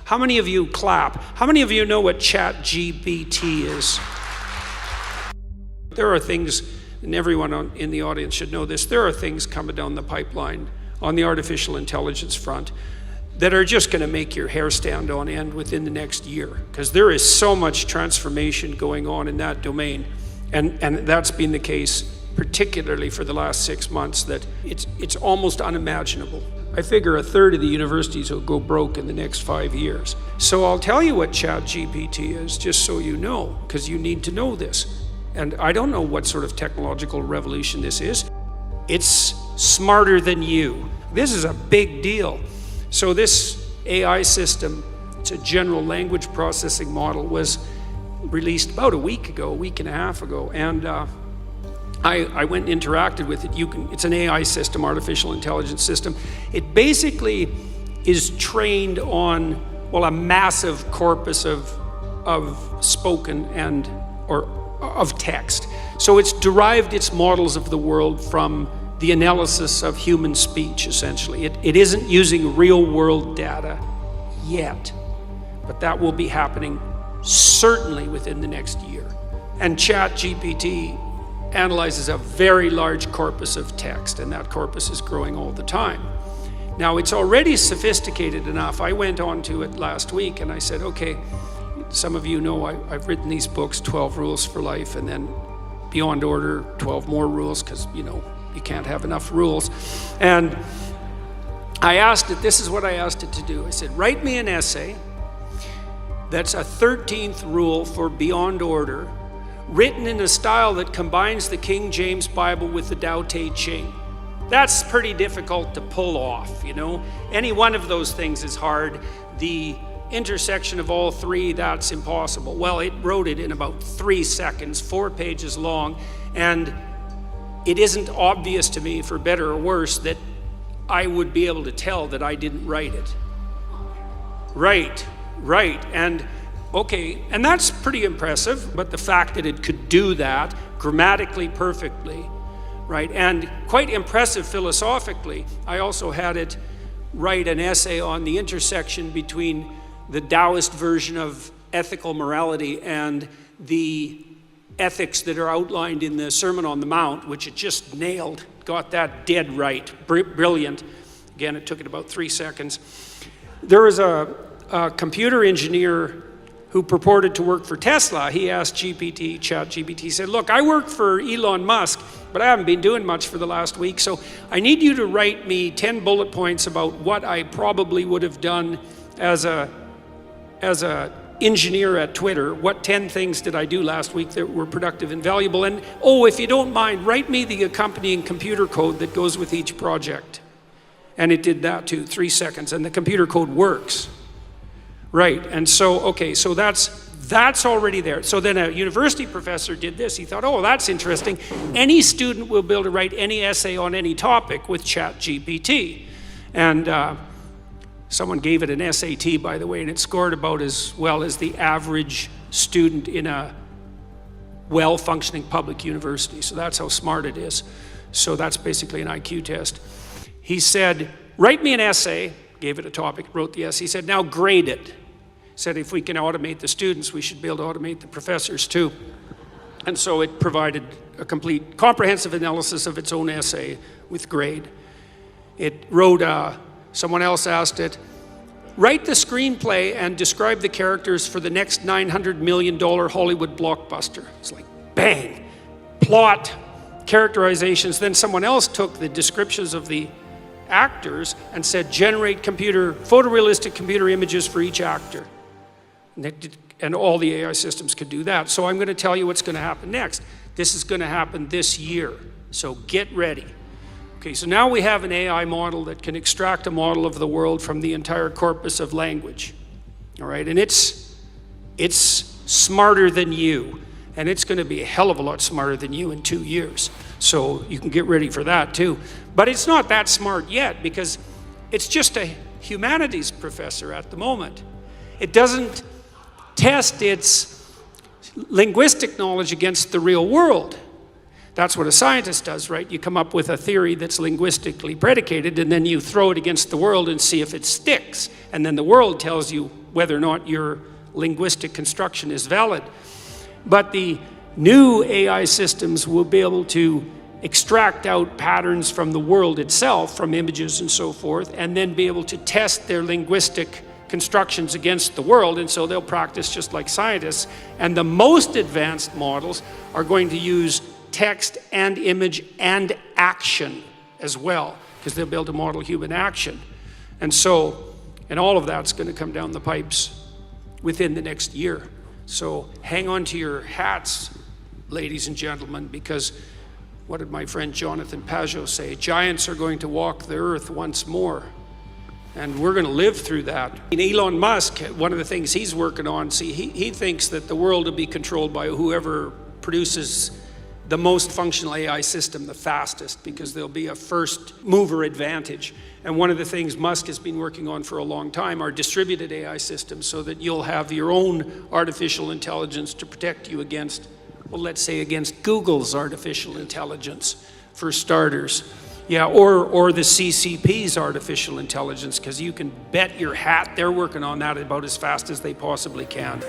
How many of you clap? How many of you know what ChatGPT is? There are things, and everyone in the audience should know this, there are things coming down the pipeline on the artificial intelligence front that are just going to make your hair stand on end within the next year, because there is so much transformation going on in that domain, and that's been the case particularly for the last 6 months, that it's almost unimaginable. I figure a third of the universities will go broke in the next 5 years. So I'll tell you what ChatGPT is, just so you know, because you need to know this. And I don't know what sort of technological revolution this is. It's smarter than you. This is a big deal. So this AI system, it's a general language processing model, was released about a week and a half ago, and I went and interacted with it. It's an AI system, artificial intelligence system. It basically is trained on, well, a massive corpus of spoken or of text. So it's derived its models of the world from the analysis of human speech, essentially. It isn't using real-world data yet, but that will be happening certainly within the next year. And ChatGPT analyzes a very large corpus of text, and that corpus is growing all the time. Now, it's already sophisticated enough. I went on to it last week, and I said, okay, some of you know I've written these books, 12 Rules for Life, and then Beyond Order, 12 more rules, because, you can't have enough rules. And I asked it, this is what I asked it to do. I said, write me an essay that's a 13th rule for Beyond Order, written in a style that combines the King James Bible with the Tao Te Ching. That's pretty difficult to pull off, Any one of those things is hard. The intersection of all three, that's impossible. Well, it wrote it in about 3 seconds, 4 pages long, and it isn't obvious to me, for better or worse, that I would be able to tell that I didn't write it. Right, and okay, and that's pretty impressive, but the fact that it could do that grammatically perfectly, right, and quite impressive philosophically. I also had it write an essay on the intersection between the Taoist version of ethical morality and the ethics that are outlined in the Sermon on the Mount, which it just nailed, got that dead right, brilliant. Again, it took it about 3 seconds. There was a computer engineer who purported to work for Tesla. He asked ChatGPT, he said, look, I work for Elon Musk, but I haven't been doing much for the last week, so I need you to write me 10 bullet points about what I probably would have done as a engineer at Twitter. What 10 things did I do last week that were productive and valuable? And if you don't mind, write me the accompanying computer code that goes with each project. And it did that too, 3 seconds, and the computer code works. Right, and so that's already there. So then a university professor did this. He thought, that's interesting. Any student will be able to write any essay on any topic with ChatGPT. And someone gave it an SAT, by the way, and it scored about as well as the average student in a well-functioning public university. So that's how smart it is. So that's basically an IQ test. He said, write me an essay, gave it a topic, wrote the essay. He said, now grade it. He said, if we can automate the students, we should be able to automate the professors too. And so it provided a complete, comprehensive analysis of its own essay with grade. It wrote, someone else asked it, write the screenplay and describe the characters for the next $900 million Hollywood blockbuster. It's like, bang, plot, characterizations. Then someone else took the descriptions of the actors and said, generate photorealistic computer images for each actor. And all the AI systems could do that. So I'm going to tell you what's going to happen next. This is going to happen this year. So get ready. Okay, so now we have an AI model that can extract a model of the world from the entire corpus of language. All right, and it's smarter than you. And it's going to be a hell of a lot smarter than you in 2 years. So you can get ready for that too. But it's not that smart yet, because it's just a humanities professor at the moment. It doesn't test its linguistic knowledge against the real world. That's what a scientist does, right? You come up with a theory that's linguistically predicated, and then you throw it against the world and see if it sticks. And then the world tells you whether or not your linguistic construction is valid. But the new AI systems will be able to extract out patterns from the world itself, from images and so forth, and then be able to test their linguistic constructions against the world, and so they'll practice just like scientists. And the most advanced models are going to use text and image and action as well, because they'll be able to model human action. And all of that's going to come down the pipes within the next year. So hang on to your hats, ladies and gentlemen, because what did my friend Jonathan Pajot say? Giants are going to walk the earth once more. And we're going to live through that. Elon Musk, one of the things he's working on, he thinks that the world will be controlled by whoever produces the most functional AI system the fastest, because there'll be a first mover advantage. And one of the things Musk has been working on for a long time are distributed AI systems, so that you'll have your own artificial intelligence to protect you against, well, let's say against Google's artificial intelligence, for starters. Yeah, or the CCP's artificial intelligence, because you can bet your hat they're working on that about as fast as they possibly can.